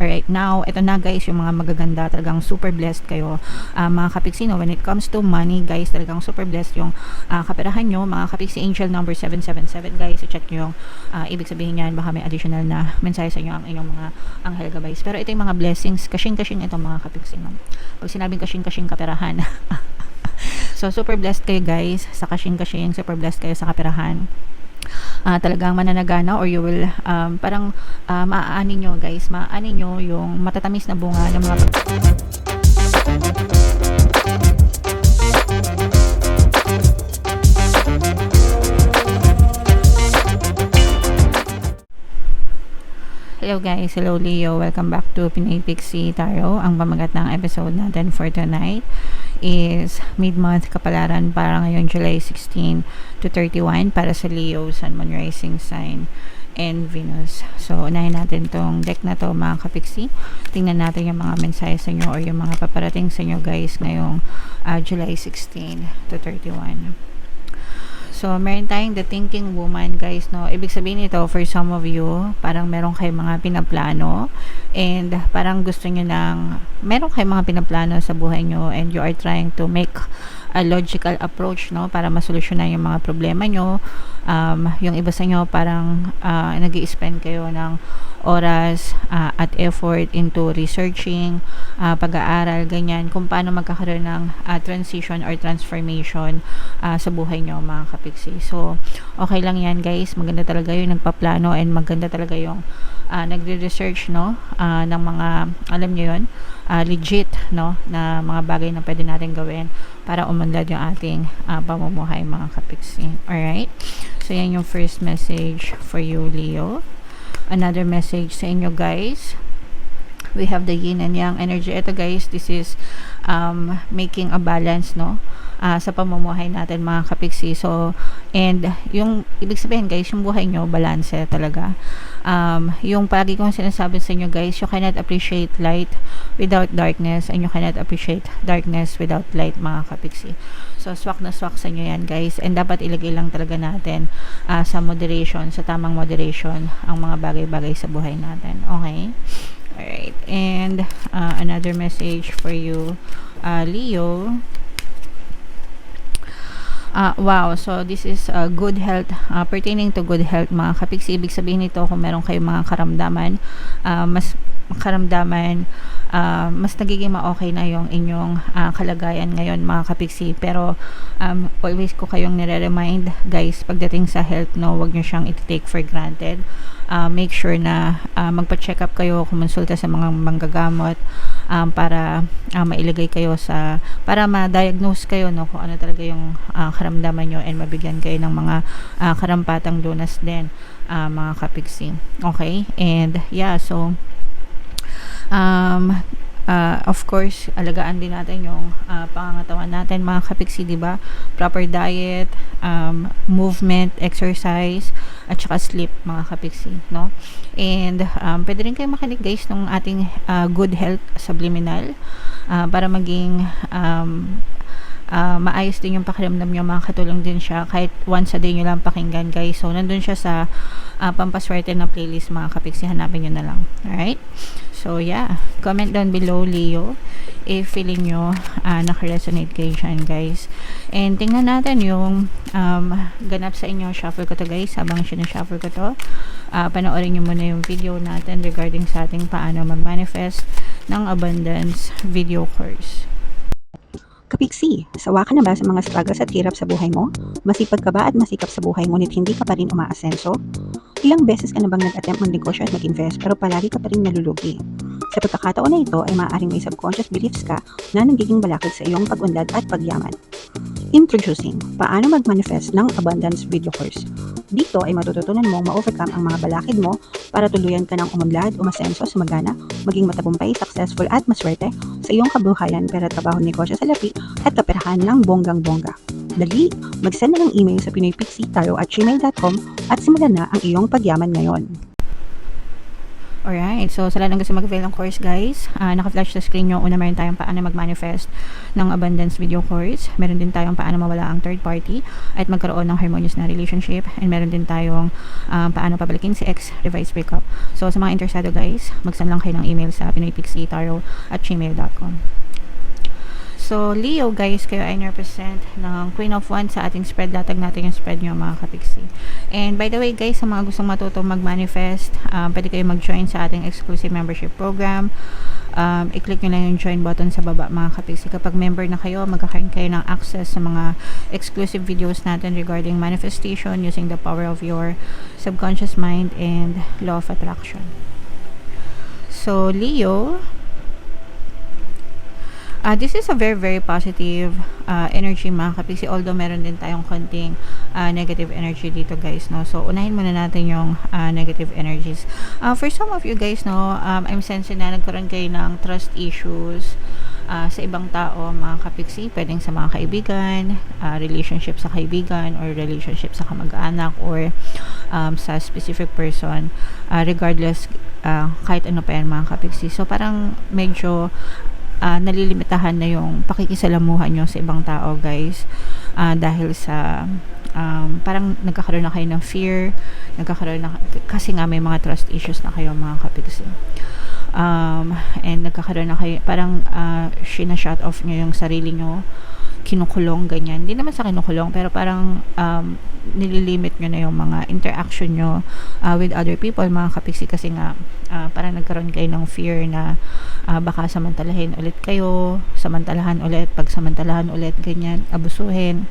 Alright, now, ito na guys, yung mga magaganda, talagang super blessed kayo. Mga kapiksi, no, when it comes to money, guys, talagang super blessed yung kaperahan nyo. Mga kapiksi, angel number 777, guys, i-check nyo yung ibig sabihin yan, baka may additional na mensahe sa inyo ang inyong mga anghel guys. Pero ito yung mga blessings, kasing-kasing ito mga kapiksi, no. Pag sinabing kasing-kasing kaperahan, so super blessed kayo guys, sa kasing-kasing, super blessed kayo sa kaperahan. Talagang mananagana, or you will parang maaanin nyo guys, maaanin nyo yung matatamis na bunga ng mga Hello guys, hello Leo, welcome back to Pinay Pixie Tarot. Ang pamagat ng episode natin for tonight is mid-month kapalaran para ngayon July 16 to 31 para sa Leo, Sun, Moon, Rising Sign and Venus. So unahin natin tong deck na to mga kapiksi. Tingnan natin yung mga mensahe sa inyo or yung mga paparating sa inyo guys ngayong July 16 to 31. So, meron tayong the thinking woman, guys, no? Ibig sabihin ito, for some of you, parang meron kayong mga pinaplano and parang gusto nyo meron kayong mga pinaplano sa buhay nyo and you are trying to make a logical approach, no? Para masolusyonan yung mga problema nyo. Yung iba sa inyo, parang nag-i-spend kayo ng oras at effort into researching, pag-aaral, ganyan, kung paano magkakaroon ng transition or transformation sa buhay nyo mga kapiksi. So, okay lang yan guys, maganda talaga yung nagpaplano and maganda talaga yung nagre-research, no, ng mga, alam nyo yun, legit, no, na mga bagay na pwede natin gawin para umunlad yung ating pamumuhay mga kapiksi. Alright? So, yan yung first message for you, Leo. Another message sa inyo guys, we have the yin and yang energy. Ito guys, this is making a balance, no, sa pamumuhay natin mga kapiksi. So, and yung ibig sabihin guys, yung buhay nyo balance talaga. Yung palagi kong sinasabi sa inyo guys, you cannot appreciate light without darkness and you cannot appreciate darkness without light mga kapiksi. So, swak na swak sa inyo yan guys, and dapat ilagay lang talaga natin sa moderation, sa tamang moderation ang mga bagay-bagay sa buhay natin. Okay? Alright, and another message for you, Leo. Wow, so this is good health, pertaining to good health mga kapiksi. Ibig sabihin nito kung meron kayong mga karamdaman, mas nagiging ma-okay na yung inyong kalagayan ngayon mga kapiksi. Pero always ko kayong nire-remind guys, pagdating sa health, no, wag nyo siyang i-take for granted. Make sure na magpa-check up kayo, kumonsulta sa mga manggagamot para mailagay kayo para ma-diagnose kayo, no, kung ano talaga yung karamdaman nyo and mabigyan kayo ng mga karampatang lunas din mga kapiksi. Okay? And yeah, so of course, alagaan din natin yung pangangatawan natin mga kapiksi, diba? Proper diet, movement, exercise, at saka sleep mga kapiksi, no? And pwede rin kayo makinig guys ng ating good health subliminal para maging maayos din yung pakiramdam nyo, makakatulong din siya kahit once a day nyo lang pakinggan guys. So nandun siya sa pampaswerte na playlist mga kapiksi, hanapin nyo na lang. Alright? So yeah, comment down below Leo if feeling nyo naka-resonate kayo dyan guys. And tingnan natin yung ganap sa inyo. Shuffle ko to guys, habang sinashuffle ko to, panoorin nyo muna yung video natin regarding sa ating paano mag-manifest ng abundance video course. Kapiksi, sawa ka na ba sa mga struggles at hirap sa buhay mo? Masipag ka ba at masikap sa buhay ngunit hindi ka pa rin umaasenso? Ilang beses ka na bang nag-attempt magnegosyo at mag-invest pero palagi ka pa rin nalulugi? Sa pagkakataon na ito ay maaaring may subconscious beliefs ka na nagiging balakid sa iyong pag-unlad at pagyaman. Introducing, paano mag-manifest ng abundance video course. Dito ay matututunan mong ma-overcome ang mga balakid mo para tuluyan ka ng umunlad, umasenso, sumagana, maging matagumpay, successful at maswerte sa iyong kabuhayan, pera, trabaho, negosyo sa lapi at kaperahan ng bonggang-bongga. Dali, mag-send na ng email sa pinoypixie@gmail.com at simulan na ang iyong pagyaman ngayon. Alright, so sa lahat ng gusto mag-avail ng course guys, naka-flash sa screen nyo. Una meron tayong paano mag-manifest ng abundance video course. Meron din tayong paano mawala ang third party at magkaroon ng harmonious na relationship. And meron din tayong paano pabalikin si ex, revise breakup. So sa mga interesado guys, mag-send lang kayo ng email sa pinoypixietarot@gmail.com. So, Leo guys, kayo ay represent ng Queen of Wands sa ating spread. Latag natin yung spread nyo mga kapiksi. And by the way guys, sa mga gustong matutong mag-manifest, pwede kayo mag-join sa ating exclusive membership program. I-click nyo lang yung join button sa baba mga kapiksi. Kapag member na kayo, magkakaroon kayo ng access sa mga exclusive videos natin regarding manifestation using the power of your subconscious mind and law of attraction. So, Leo, this is a very positive energy mga kapiksi, although meron din tayong konting negative energy dito guys, no? So unahin muna natin yung negative energies. For some of you guys, no, I'm sensing na nagkaroon kayo ng trust issues sa ibang tao mga kapiksi, pwedeng sa mga kaibigan, relationship sa kaibigan or relationship sa kamag-anak or sa specific person, regardless kahit ano pa yan mga kapiksi. So parang medyo nalilimitahan na yung pakikisalamuhan nyo sa ibang tao guys, dahil sa parang nagkakaroon na kayo ng fear, nagkakaroon na, kasi nga may mga trust issues na kayo mga kapiksi, and nagkakaroon na kayo, parang shut off nyo yung sarili nyo, kinukulong ganyan, hindi naman sa kinukulong pero parang nililimit nyo na yung mga interaction nyo with other people mga kapiksi, kasi nga parang nagkaroon kayo ng fear na baka samantalahin ulit kayo, pagsamantalahan ulit ganyan, abusuhin.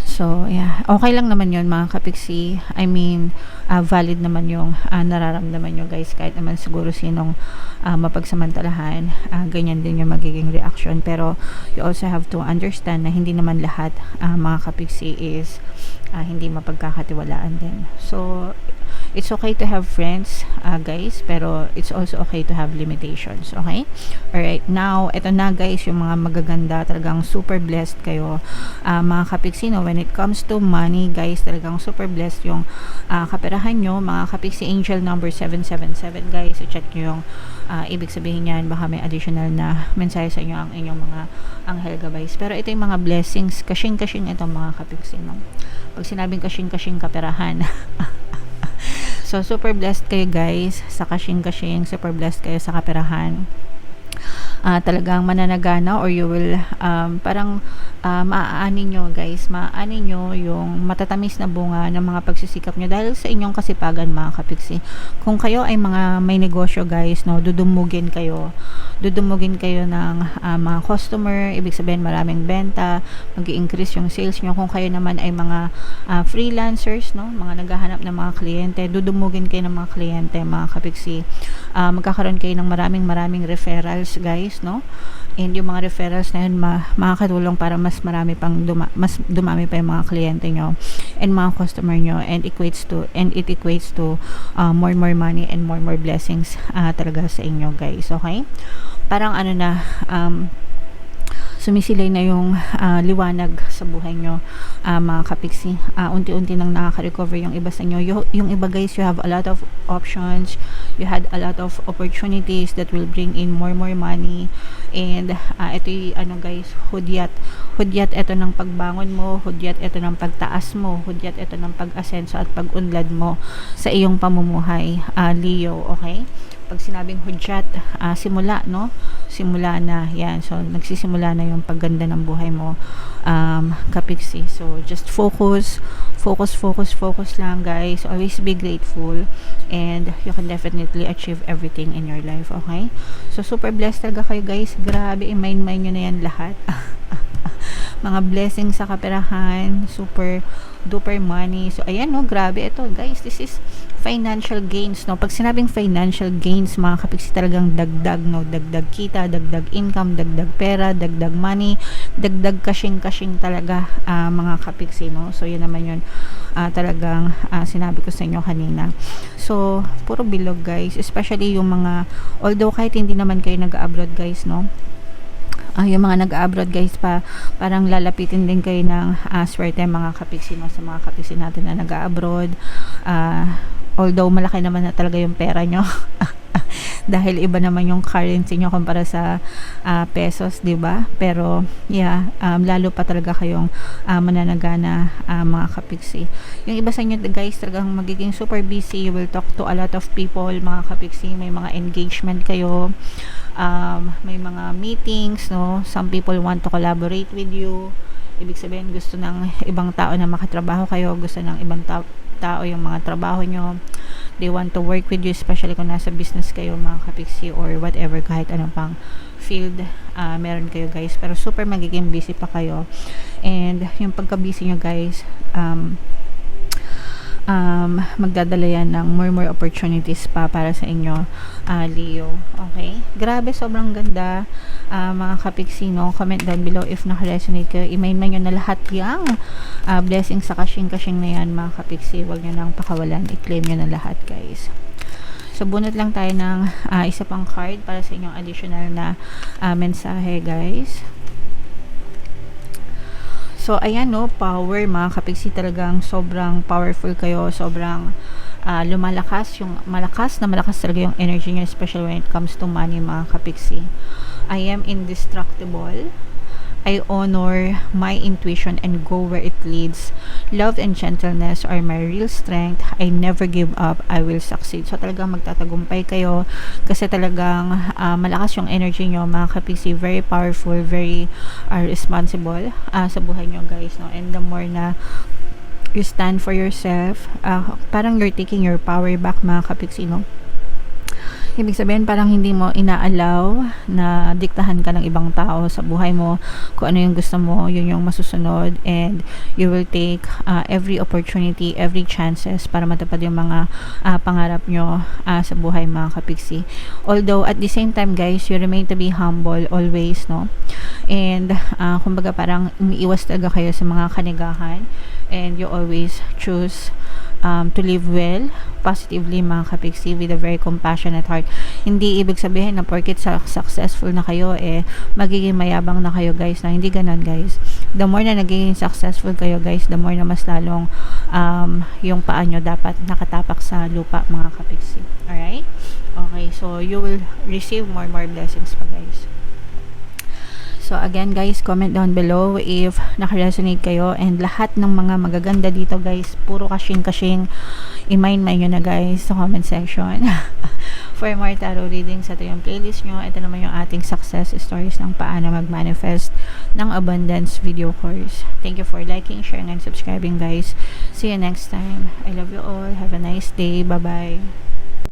So, yeah. Okay lang naman yun mga kapiksi. I mean, valid naman yung nararamdaman nyo guys. Kahit naman siguro sinong mapagsamantalahan, ganyan din yung magiging reaction. Pero, you also have to understand na hindi naman lahat mga kapiksi is hindi mapagkakatiwalaan din. So, it's okay to have friends, guys, pero it's also okay to have limitations, okay? Alright, now, eto na guys, yung mga magaganda, talagang super blessed kayo, mga kapiksi, no? When it comes to money, guys, talagang super blessed yung kaperahan nyo, mga kapiksi, angel number 777, guys, i-check nyo yung ibig sabihin yan, baka may additional na mensahe sa inyo ang inyong mga anghel guys. Pero ito yung mga blessings, kashing-kashing ito mga kapiksi, no? Pag sinabing kashing-kashing kaperahan, so, super blessed kayo guys sa kashing-kashing, super blessed kayo sa kaperahan. Talagang mananagana or you will parang maaanin nyo guys, maaanin nyo yung matatamis na bunga ng mga pagsisikap nyo dahil sa inyong kasipagan mga kapiksi. Kung kayo ay mga may negosyo guys, no, dudumugin kayo ng mga customer, ibig sabihin maraming benta, mag-i-increase yung sales nyo. Kung kayo naman ay mga freelancers, no, mga naghahanap ng mga kliyente, dudumugin kayo ng mga kliyente mga kapiksi. Magkakaroon kayo ng maraming referrals guys, no, and yung mga referrals na yun makakatulong para mas dumami pa yung mga kliyente nyo and mga customer nyo, and it equates to more money and more blessings talaga sa inyo guys, okay? Parang ano na, sumisilay na yung liwanag sa buhay nyo mga kapiksi. Unti-unti nang nakaka-recover yung iba sa inyo. Yung iba guys, you have a lot of options, you had a lot of opportunities that will bring in more money, and ito yung ano guys, hudyat ito ng pagbangon mo, hudyat ito ng pagtaas mo, hudyat ito ng pag-asenso at pag-unlad mo sa iyong pamumuhay, Leo, okay? Pag sinabing hudyat, simula, no? Simula na, yan. So, nagsisimula na yung pagganda ng buhay mo, kapiksi. So, just focus lang, guys. Always be grateful, and you can definitely achieve everything in your life, okay? So, super blessed talaga kayo, guys. Grabe, i-mind nyo na yan lahat. Mga blessings sa kaperahan, super duper money. So, ayan, no, grabe ito, guys. This is financial gains, no. Pag sinabing financial gains, mga kapiksi, talagang dagdag, no, dagdag kita, dagdag income, dagdag pera, dagdag money, dagdag kashing talaga, mga kapiksi, no. So, yun naman yun, talagang sinabi ko sa inyo kanina. So, puro bilog, guys, especially yung mga, although kahit hindi naman kayo nag-abroad, guys, no, yung mga nag-abroad guys parang lalapitin din kayo ng swerte mga kapiksi, no? Sa mga kapiksi natin na nag-abroad, although malaki naman na talaga yung pera nyo dahil iba naman yung currency nyo kumpara sa pesos, di ba? Pero yeah, lalo pa talaga kayong mananagana mga kapiksi. Yung iba sa inyo guys talagang magiging super busy, you will talk to a lot of people mga kapiksi, may mga engagement kayo, may mga meetings, no? Some people want to collaborate with you. Ibig sabihin gusto ng ibang tao na makatrabaho kayo, gusto ng ibang tao yung mga trabaho nyo, they want to work with you, especially kung nasa business kayo mga kapiksi or whatever, kahit anong pang field meron kayo guys, pero super magiging busy pa kayo. And yung pagka busy nyo guys, magdadala yan ng more opportunities pa para sa inyo, Leo. Okay? Grabe, sobrang ganda mga kapiksi, no? Comment down below if naka-resonate kayo. I-main nyo na lahat yung blessing sa kashing na yan mga kapiksi. Huwag nyo nang pakawalan. I-claim nyo na lahat guys. So bunot lang tayo ng isa pang card para sa inyong additional na mensahe guys. So, ayan no, power mga kapiksi, talagang sobrang powerful kayo, sobrang lumalakas, malakas talaga yung energy nyo, especially when it comes to money mga kapiksi. I am indestructible. I honor my intuition and go where it leads. Love and gentleness are my real strength. I never give up. I will succeed. So talagang magtatagumpay kayo kasi talagang malakas yung energy nyo mga kapiksi. Very powerful, very responsible sa buhay nyo guys, no? And the more na you stand for yourself, parang you're taking your power back mga kapiksi, no? Ibig sabihin parang hindi mo inaalaw na diktahan ka ng ibang tao sa buhay mo. Kung ano yung gusto mo, yun yung masusunod, and you will take every opportunity, every chances para matupad yung mga pangarap nyo sa buhay mga kapiksi. Although at the same time guys, you remain to be humble always, no? And kumbaga parang umiiwas talaga kayo sa mga kanigahan, and you always choose to live well, positively mga kapiksi, with a very compassionate heart. Hindi ibig sabihin na porket successful na kayo magiging mayabang na kayo guys, na hindi ganon guys. The more na nagiging successful kayo guys, the more na mas lalong yung paa nyo dapat nakatapak sa lupa mga kapiksi. Alright? Okay, so you will receive more blessings pa guys. So again guys, comment down below if naka-resonate kayo, and lahat ng mga magaganda dito guys, puro kashing i-mind nyo na guys sa comment section. For more tarot readings, ito yung playlist nyo. Ito naman yung ating success stories ng paano mag-manifest ng abundance video course. Thank you for liking, sharing, and subscribing guys. See you next time. I love you all. Have a nice day. Bye bye.